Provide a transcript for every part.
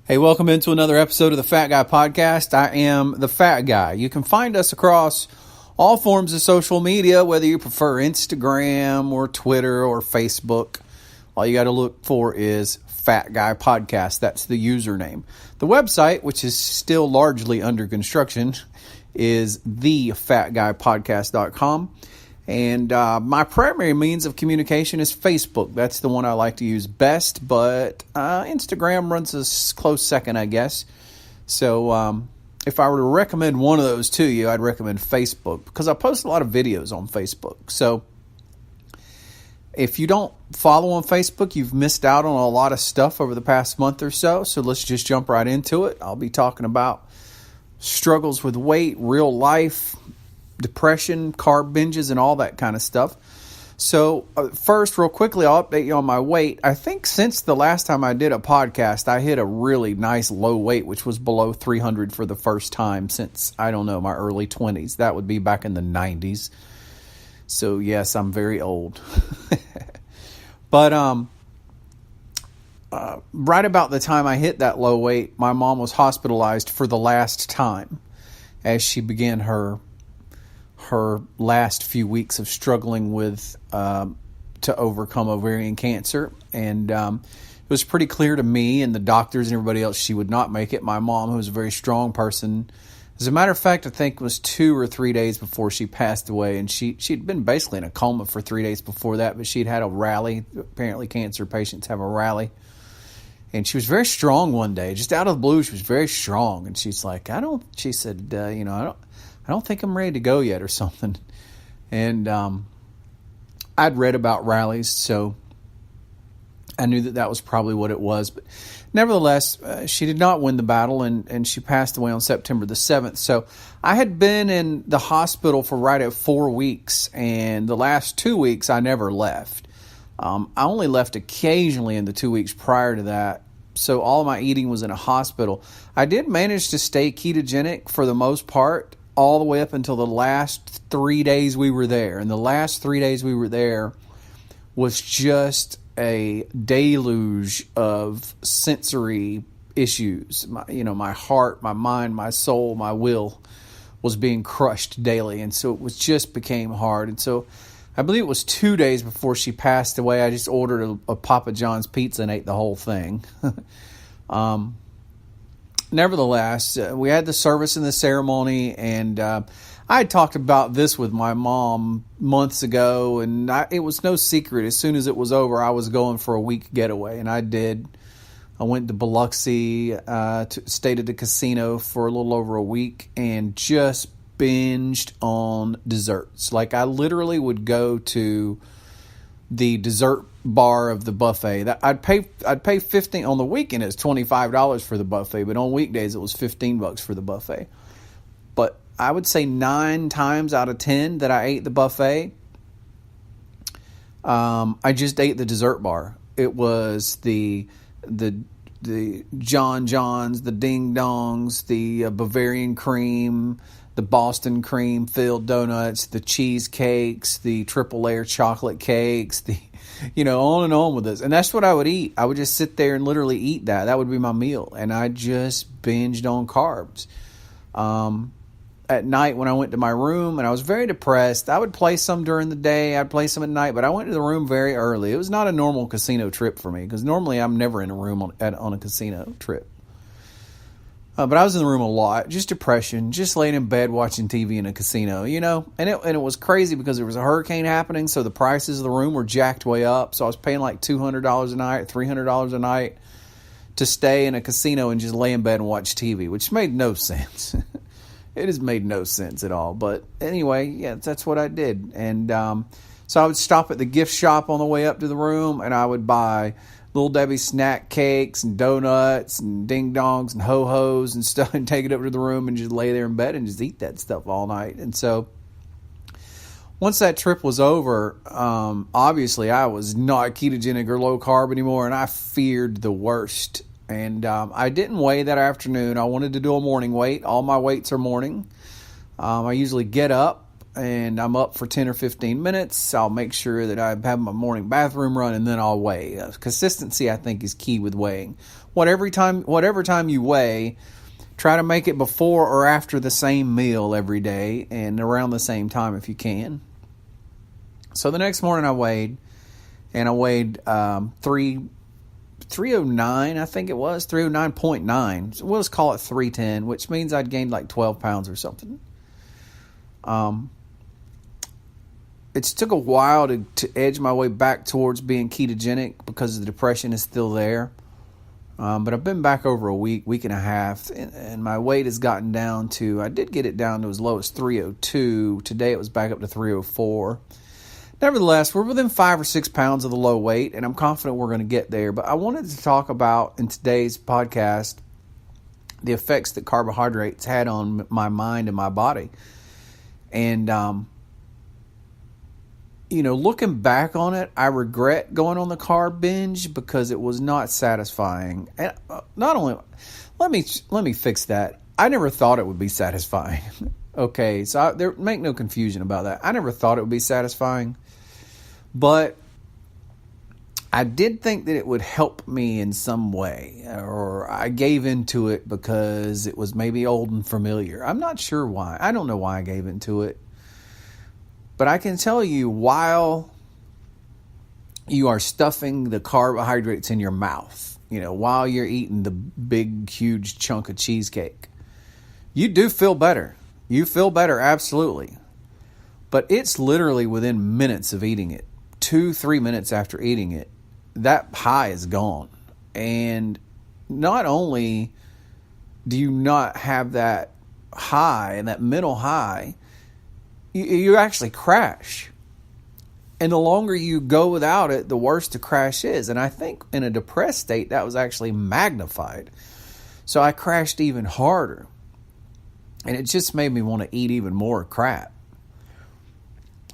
Hey, welcome into another episode of the Fat Guy Podcast. I am the Fat Guy. You can find us across all forms of social media, whether you prefer Instagram or Twitter or Facebook. All you got to look for is Fat Guy Podcast. That's the username. The website, which is still largely under construction, is thefatguypodcast.com. And my primary means of communication is Facebook. That's the one I like to use best, but Instagram runs a close second, I guess. So if I were to recommend one of those to you, I'd recommend Facebook because I post a lot of videos on Facebook. So if you don't follow on Facebook, you've missed out on a lot of stuff over the past month or so. So let's just jump right into it. I'll be talking about struggles with weight, real life, depression, carb binges, and all that kind of stuff. So first, real quickly, I'll update you on my weight. I think since the last time I did a podcast, I hit a really nice low weight, which was below 300 for the first time since, I don't know, my early 20s. That would be back in the 90s. So yes, I'm very old. But right about the time I hit that low weight, my mom was hospitalized for the last time as she began her last few weeks of struggling with to overcome ovarian cancer. And it was pretty clear to me and the doctors and everybody else she would not make it. My mom, who was a very strong person, as a matter of fact, I think it was 2 or 3 days before she passed away. And she'd been basically in a coma for 3 days before that, but she'd had a rally. Apparently cancer patients have a rally. And she was very strong one day. Just out of the blue, she was very strong. And she's like, I don't think I'm ready to go yet or something. And I'd read about rallies, so I knew that was probably what it was. But nevertheless, she did not win the battle, and she passed away on September the 7th. So I had been in the hospital for right at 4 weeks, and the last 2 weeks I never left. I only left occasionally in the 2 weeks prior to that. So all of my eating was in a hospital. I did manage to stay ketogenic for the most part, all the way up until the last 3 days we were there. And the last 3 days we were there was just a deluge of sensory issues. My heart, my mind, my soul, my will was being crushed daily. And so it just became hard. And so I believe it was 2 days before she passed away. I just ordered a Papa John's pizza and ate the whole thing. Nevertheless, we had the service and the ceremony, and I had talked about this with my mom months ago, and it was no secret. As soon as it was over, I was going for a week getaway, and I did. I went to Biloxi, stayed at the casino for a little over a week, and just binged on desserts. Like, I literally would go to the dessert bar of the buffet. That I'd pay $15 on the weekend. It's $25 for the buffet, but on weekdays it was $15 for the buffet. But I would say 9 times out of 10 that I ate the buffet, I just ate the dessert bar. It was the John Johns, the Ding Dongs, the Bavarian cream, the Boston cream filled donuts, the cheesecakes, the triple layer chocolate cakes, on and on with this. And that's what I would eat. I would just sit there and literally eat that. That would be my meal. And I just binged on carbs. At night when I went to my room and I was very depressed, I would play some during the day. I'd play some at night, but I went to the room very early. It was not a normal casino trip for me because normally I'm never in a room on a casino trip. But I was in the room a lot, just depression, just laying in bed watching TV in a casino, And it was crazy because there was a hurricane happening, so the prices of the room were jacked way up. So I was paying like $200 a night, $300 a night to stay in a casino and just lay in bed and watch TV, which made no sense. It has made no sense at all. But anyway, yeah, that's what I did. And so I would stop at the gift shop on the way up to the room, and I would buy Little Debbie snack cakes and donuts and ding dongs and ho-hos and stuff and take it over to the room and just lay there in bed and just eat that stuff all night. And so once that trip was over, obviously I was not ketogenic or low carb anymore, and I feared the worst. And I didn't weigh that afternoon. I wanted to do a morning weight. All my weights are morning. I usually get up and I'm up for 10 or 15 minutes. I'll make sure that I have my morning bathroom run, and then I'll weigh. Consistency, I think, is key with weighing. Whatever time you weigh, try to make it before or after the same meal every day and around the same time if you can. So the next morning I weighed, and I weighed 309, I think it was, 309.9. So we'll just call it 310, which means I'd gained like 12 pounds or something. It took a while to edge my way back towards being ketogenic because the depression is still there. But I've been back over a week and a half, and my weight has gotten down to, I did get it down to as low as 302. Today it was back up to 304. Nevertheless, we're within 5 or 6 pounds of the low weight, and I'm confident we're going to get there. But I wanted to talk about, in today's podcast, the effects that carbohydrates had on my mind and my body. And, looking back on it, I regret going on the carb binge because it was not satisfying. And not only, let me fix that. I never thought it would be satisfying. Okay, so make no confusion about that. I never thought it would be satisfying, but I did think that it would help me in some way, or I gave into it because it was maybe old and familiar. I'm not sure why. I don't know why I gave into it. But I can tell you, while you are stuffing the carbohydrates in your mouth, while you're eating the big, huge chunk of cheesecake, you do feel better. You feel better, absolutely. But it's literally within minutes of eating it, 2-3 minutes after eating it, that high is gone. And not only do you not have that high and that middle high, you actually crash. And the longer you go without it, the worse the crash is. And I think in a depressed state, that was actually magnified. So I crashed even harder. And it just made me want to eat even more crap.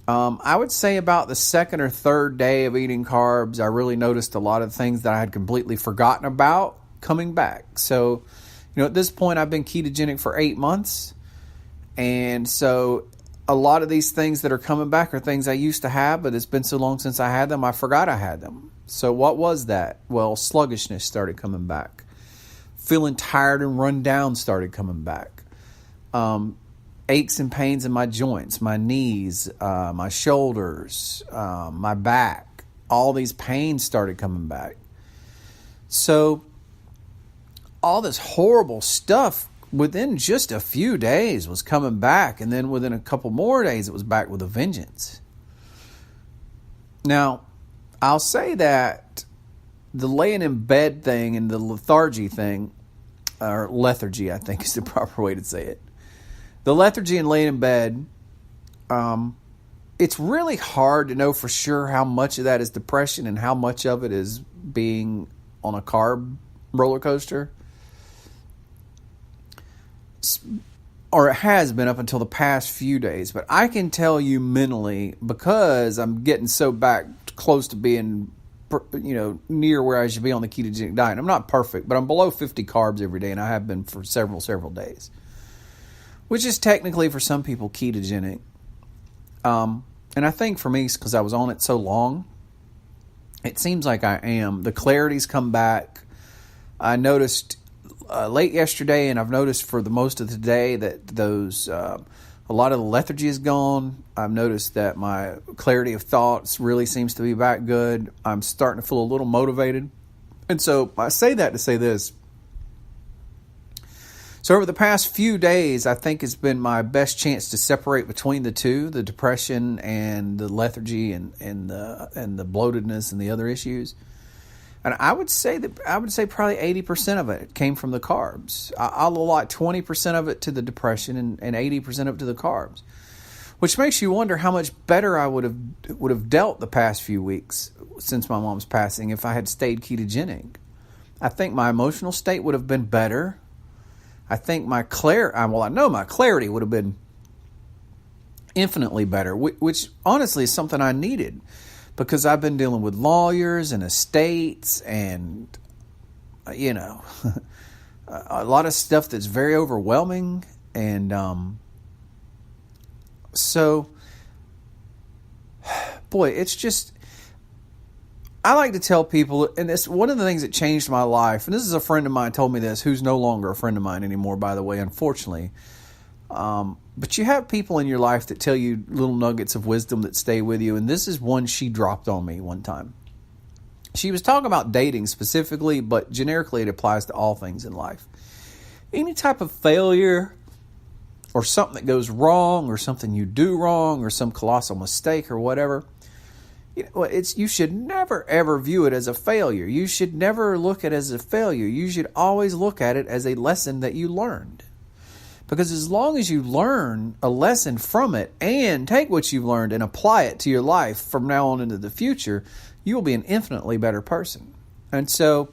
I would say about the second or third day of eating carbs, I really noticed a lot of things that I had completely forgotten about coming back. So, at this point, I've been ketogenic for 8 months. And so a lot of these things that are coming back are things I used to have, but it's been so long since I had them, I forgot I had them. So what was that? Well, sluggishness started coming back. Feeling tired and run down started coming back. Aches and pains in my joints, my knees, my shoulders, my back. All these pains started coming back. So all this horrible stuff within just a few days was coming back. And then within a couple more days, it was back with a vengeance. Now, I'll say that the laying in bed thing and the lethargy thing, or lethargy, I think is the proper way to say it. The lethargy and laying in bed, it's really hard to know for sure how much of that is depression and how much of it is being on a carb roller coaster. Or it has been up until the past few days. But I can tell you mentally, because I'm getting so back close to being, near where I should be on the ketogenic diet. I'm not perfect, but I'm below 50 carbs every day, and I have been for several days. Which is technically, for some people, ketogenic. And I think for me, because I was on it so long, it seems like I am. The clarity's come back. I noticed late yesterday, and I've noticed for the most of the day that a lot of the lethargy is gone. I've noticed that my clarity of thoughts really seems to be back good. I'm starting to feel a little motivated. And so I say that to say this. So over the past few days, I think it's been my best chance to separate between the two, the depression and the lethargy and the bloatedness and the other issues. And I would say probably 80% of it came from the carbs. I'll allot 20% of it to the depression and 80% of it to the carbs, which makes you wonder how much better I would have dealt the past few weeks since my mom's passing if I had stayed ketogenic. I think my emotional state would have been better. I think I know my clarity would have been infinitely better, which honestly is something I needed. Because I've been dealing with lawyers and estates and, a lot of stuff that's very overwhelming. And So, boy, it's just, I like to tell people, and it's one of the things that changed my life, and this is a friend of mine told me this, who's no longer a friend of mine anymore, by the way, unfortunately. But you have people in your life that tell you little nuggets of wisdom that stay with you, and this is one she dropped on me one time. She was talking about dating specifically, but generically it applies to all things in life. Any type of failure or something that goes wrong or something you do wrong or some colossal mistake or whatever, you should never ever view it as a failure. You should never look at it as a failure. You should always look at it as a lesson that you learned. Because as long as you learn a lesson from it and take what you've learned and apply it to your life from now on into the future, you will be an infinitely better person. And so,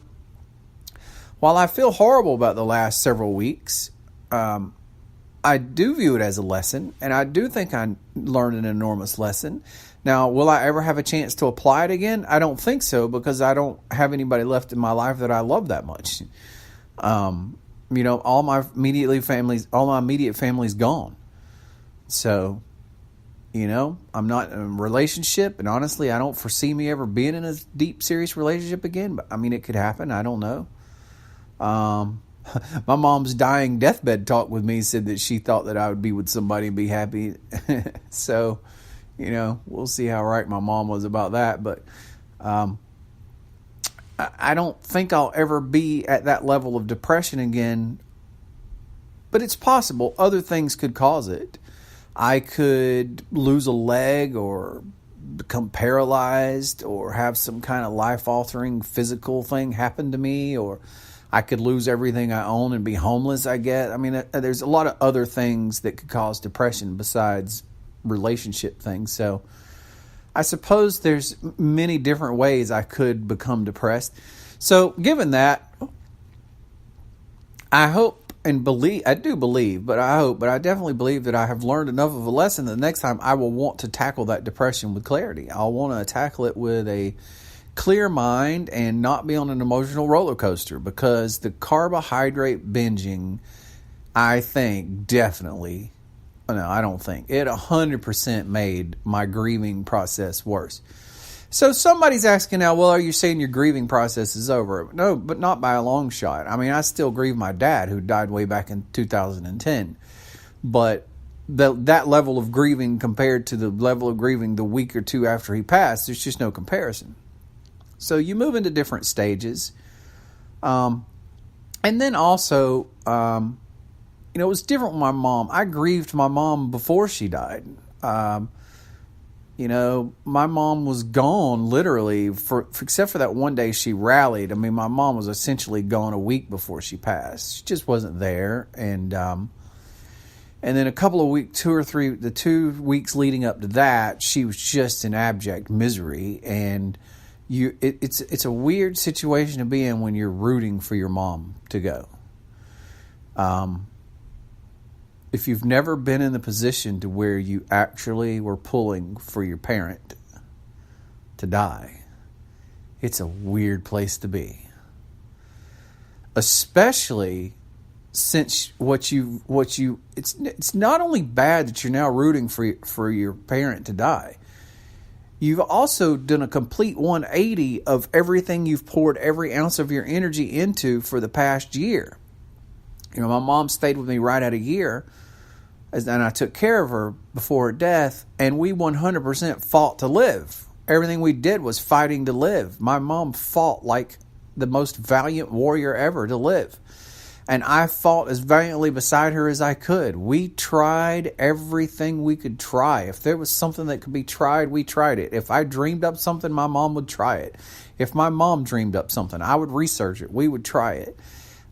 while I feel horrible about the last several weeks, I do view it as a lesson, and I do think I learned an enormous lesson. Now, will I ever have a chance to apply it again? I don't think so, because I don't have anybody left in my life that I love that much. All my immediate family's gone. So, I'm not in a relationship, and honestly, I don't foresee me ever being in a deep, serious relationship again. But it could happen. I don't know. My mom's dying deathbed talk with me said that she thought that I would be with somebody and be happy. So, we'll see how right my mom was about that. But I don't think I'll ever be at that level of depression again. But it's possible. Other things could cause it. I could lose a leg or become paralyzed or have some kind of life-altering physical thing happen to me, or I could lose everything I own and be homeless, I guess. There's a lot of other things that could cause depression besides relationship things. So I suppose there's many different ways I could become depressed. So given that, I hope and believe, I do believe, but I hope, but I definitely believe that I have learned enough of a lesson that the next time I will want to tackle that depression with clarity. I'll want to tackle it with a clear mind and not be on an emotional roller coaster, because the carbohydrate binging, I think definitely, no, I don't think, it 100% made my grieving process worse. So somebody's asking now, well, are you saying your grieving process is over? No, but not by a long shot. I still grieve my dad, who died way back in 2010. But that level of grieving compared to the level of grieving the week or two after he passed, there's just no comparison. So you move into different stages. And then also, it was different with my mom. I grieved my mom before she died. My mom was gone literally except for that one day she rallied. My mom was essentially gone a week before she passed. She just wasn't there. And then a couple of weeks, 2 or 3, the 2 weeks leading up to that, she was just in abject misery. And it's a weird situation to be in when you're rooting for your mom to go. If you've never been in the position to where you actually were pulling for your parent to die, it's a weird place to be. Especially since it's not only bad that you're now rooting for your parent to die. You've also done a complete 180 of everything you've poured every ounce of your energy into for the past year. My mom stayed with me right at a year, and I took care of her before her death, and we 100% fought to live. Everything we did was fighting to live. My mom fought like the most valiant warrior ever to live. And I fought as valiantly beside her as I could. We tried everything we could try. If there was something that could be tried, we tried it. If I dreamed up something, my mom would try it. If my mom dreamed up something, I would research it. We would try it.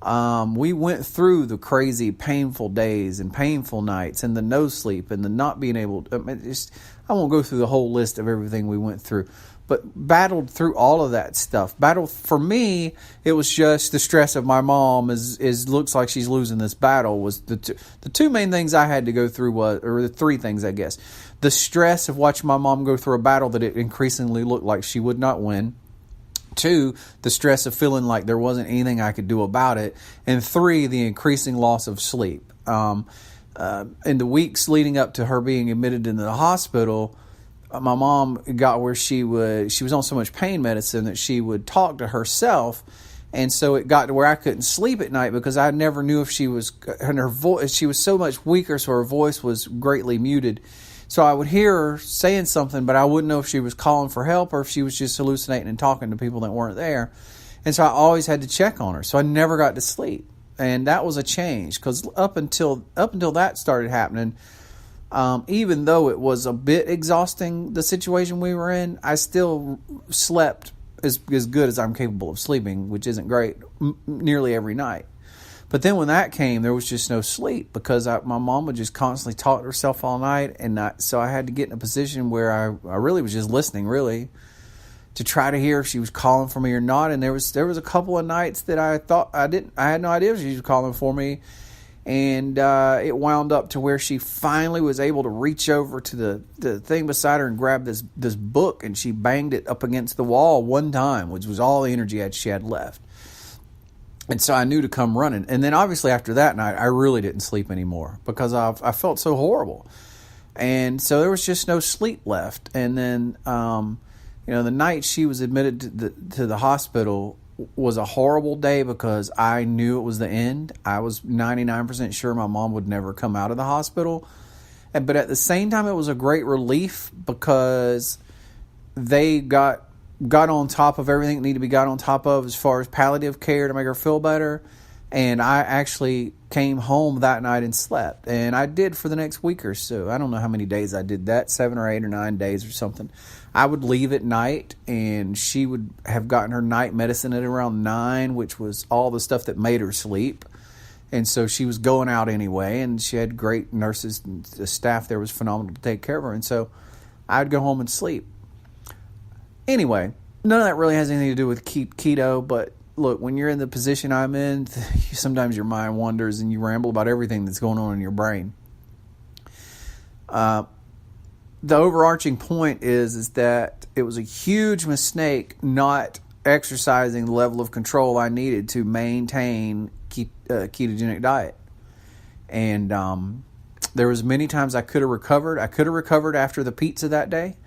We went through the crazy, painful days and painful nights and the no sleep and the not being able to, I won't go through the whole list of everything we went through, but battled through all of that stuff. For me, it was just the stress of my mom is looks like she's losing this battle was the two main things I had to go through or the three things, I guess. The stress of watching my mom go through a battle that it increasingly looked like she would not win. 2, the stress of feeling like there wasn't anything I could do about it. And 3, the increasing loss of sleep. in the weeks leading up to her being admitted into the hospital, my mom got where she was on so much pain medicine that she would talk to herself. And so it got to where I couldn't sleep at night because I never knew if she was, and her voice, she was so much weaker, so her voice was greatly muted. So I would hear her saying something, but I wouldn't know if she was calling for help or if she was just hallucinating and talking to people that weren't there. And so I always had to check on her. So I never got to sleep. And that was a change because up until that started happening, even though it was a bit exhausting, the situation we were in, I still slept as good as I'm capable of sleeping, which isn't great, nearly every night. But then when that came, there was just no sleep because my mom would just constantly talk to herself all night. And so I had to get in a position where I really was just listening, really, to try to hear if she was calling for me or not. And there was a couple of nights that I thought I had no idea if she was calling for me. And it wound up to where she finally was able to reach over to the thing beside her and grab this book, and she banged it up against the wall one time, which was all the energy she had left. And so I knew to come running. And then obviously after that night, I really didn't sleep anymore because I felt so horrible. And so there was just no sleep left. And then, the night she was admitted to the hospital was a horrible day because I knew it was the end. I was 99% sure my mom would never come out of the hospital. But at the same time, it was a great relief because they got on top of everything that needed to be got on top of as far as palliative care to make her feel better. And I actually came home that night and slept. And I did for the next week or so. I don't know how many days I did that, 7 or 8 or 9 days or something. I would leave at night, and she would have gotten her night medicine at around 9, which was all the stuff that made her sleep. And so she was going out anyway, and she had great nurses, and the staff there was phenomenal to take care of her. And so I'd go home and sleep. Anyway, none of that really has anything to do with keto, but look, when you're in the position I'm in, sometimes your mind wanders and you ramble about everything that's going on in your brain. The overarching point is that it was a huge mistake not exercising the level of control I needed to maintain ketogenic diet. And there was many times I could have recovered. I could have recovered after the pizza that day.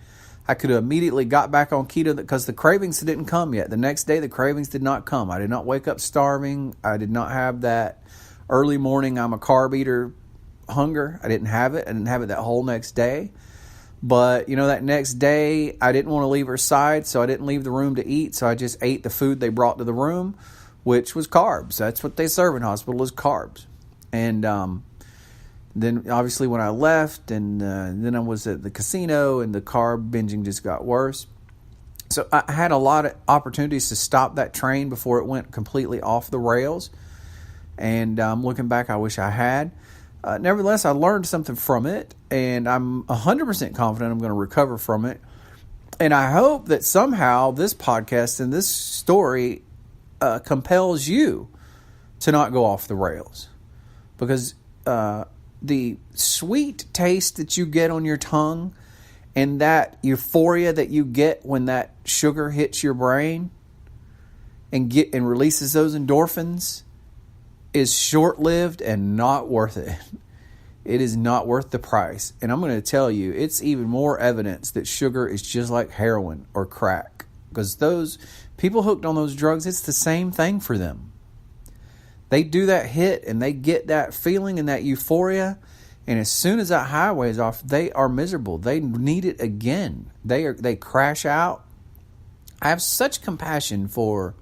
I could have immediately got back on keto because the cravings didn't come yet. The next day, the cravings did not come. I did not wake up starving. I did not have that early morning, I'm a carb eater hunger. I didn't have it. I didn't have it that whole next day. But, that next day, I didn't want to leave her side, so I didn't leave the room to eat. So I just ate the food they brought to the room, which was carbs. That's what they serve in hospital is carbs. And then obviously when I left and then I was at the casino and the carb binging just got worse. So I had a lot of opportunities to stop that train before it went completely off the rails. And looking back, I wish I had. Nevertheless, I learned something from it, and I'm 100% confident I'm going to recover from it. And I hope that somehow this podcast and this story compels you to not go off the rails. Because the sweet taste that you get on your tongue and that euphoria that you get when that sugar hits your brain and releases those endorphins is short-lived and not worth it. It is not worth the price. And I'm going to tell you, it's even more evidence that sugar is just like heroin or crack. Because those people hooked on those drugs, it's the same thing for them. They do that hit and they get that feeling and that euphoria. And as soon as that highway is off, they are miserable. They need it again. They crash out. I have such compassion for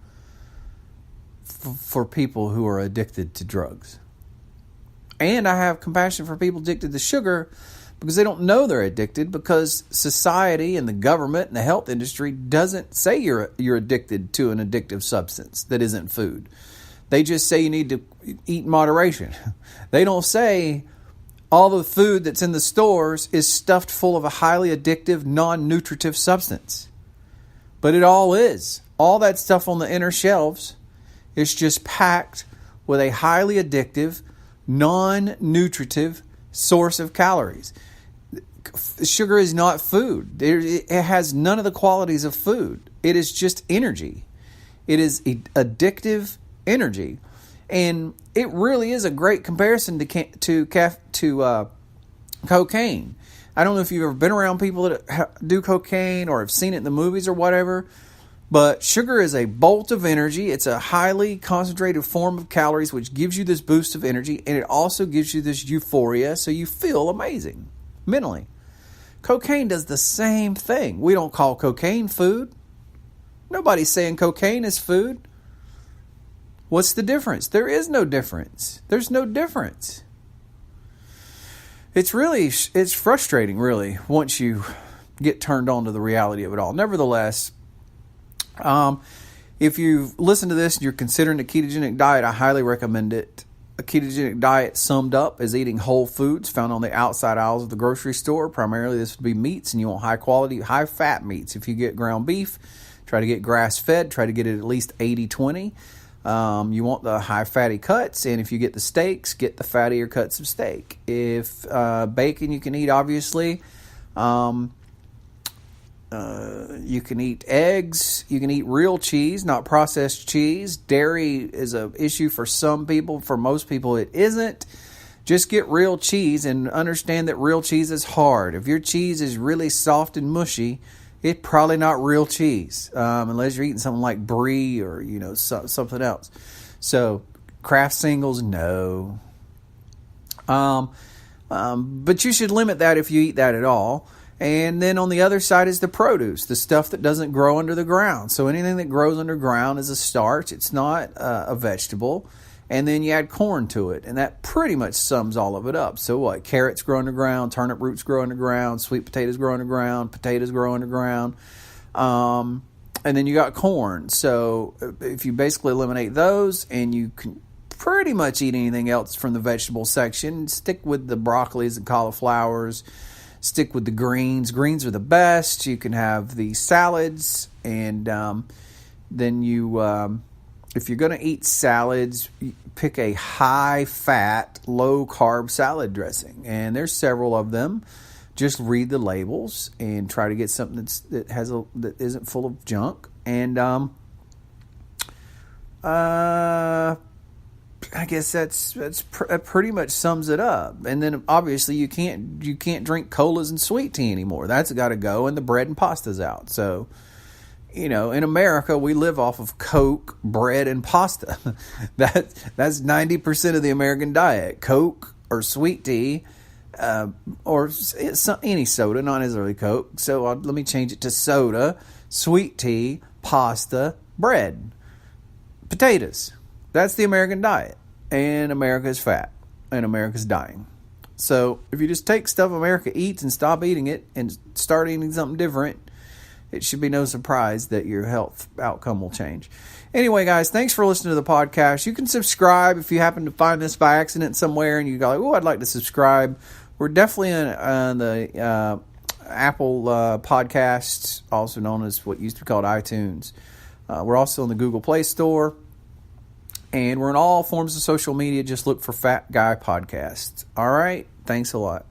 people who are addicted to drugs. And I have compassion for people addicted to sugar because they don't know they're addicted because society and the government and the health industry doesn't say you're addicted to an addictive substance that isn't food. They just say you need to eat in moderation. They don't say all the food that's in the stores is stuffed full of a highly addictive, non-nutritive substance. But it all is. All that stuff on the inner shelves is just packed with a highly addictive, non-nutritive source of calories. Sugar is not food. It has none of the qualities of food. It is just energy. It is addictive energy. And it really is a great comparison to cocaine. I don't know if you've ever been around people that do cocaine or have seen it in the movies or whatever, but sugar is a bolt of energy. It's a highly concentrated form of calories, which gives you this boost of energy, and it also gives you this euphoria, so you feel amazing mentally. Cocaine does the same thing. We don't call cocaine food. Nobody's saying cocaine is food. What's the difference? There is no difference. There's no difference. It's frustrating, really, once you get turned on to the reality of it all. Nevertheless, if you've listened to this and you're considering a ketogenic diet, I highly recommend it. A ketogenic diet, summed up, is eating whole foods found on the outside aisles of the grocery store. Primarily, this would be meats, and you want high quality, high fat meats. If you get ground beef, try to get grass fed. Try to get it at least 80-20. You want the high fatty cuts, and if you get the steaks, get the fattier cuts of steak. If bacon you can eat, obviously. You can eat eggs. You can eat real cheese, not processed cheese. Dairy is an issue for some people. For most people, it isn't. Just get real cheese and understand that real cheese is hard. If your cheese is really soft and mushy, it's probably not real cheese, unless you're eating something like brie or something else. So Kraft singles, no. But you should limit that if you eat that at all. And then on the other side is the produce, the stuff that doesn't grow under the ground. So anything that grows underground is a starch. It's not a vegetable. And then you add corn to it, and that pretty much sums all of it up. So what? Carrots grow underground, turnip roots grow underground, sweet potatoes grow underground, potatoes grow underground, and then you got corn. So if you basically eliminate those, and you can pretty much eat anything else from the vegetable section, stick with the broccolis and cauliflowers, stick with the greens. Greens are the best. You can have the salads, and then you... if you're going to eat salads, pick a high-fat, low-carb salad dressing. And there's several of them. Just read the labels and try to get something that isn't full of junk. And I guess that pretty much sums it up. And then obviously you can't drink colas and sweet tea anymore. That's got to go, and the bread and pasta's out. So, in America, we live off of Coke, bread, and pasta. That's 90% of the American diet. Coke or sweet tea, or any soda, not necessarily Coke. So let me change it to soda, sweet tea, pasta, bread, potatoes. That's the American diet. And America is fat. And America's dying. So if you just take stuff America eats and stop eating it and start eating something different, it should be no surprise that your health outcome will change. Anyway, guys, thanks for listening to the podcast. You can subscribe if you happen to find this by accident somewhere and you go, I'd like to subscribe. We're definitely on the Apple Podcasts, also known as what used to be called iTunes. We're also in the Google Play Store. And we're in all forms of social media. Just look for Fat Guy Podcast. All right. Thanks a lot.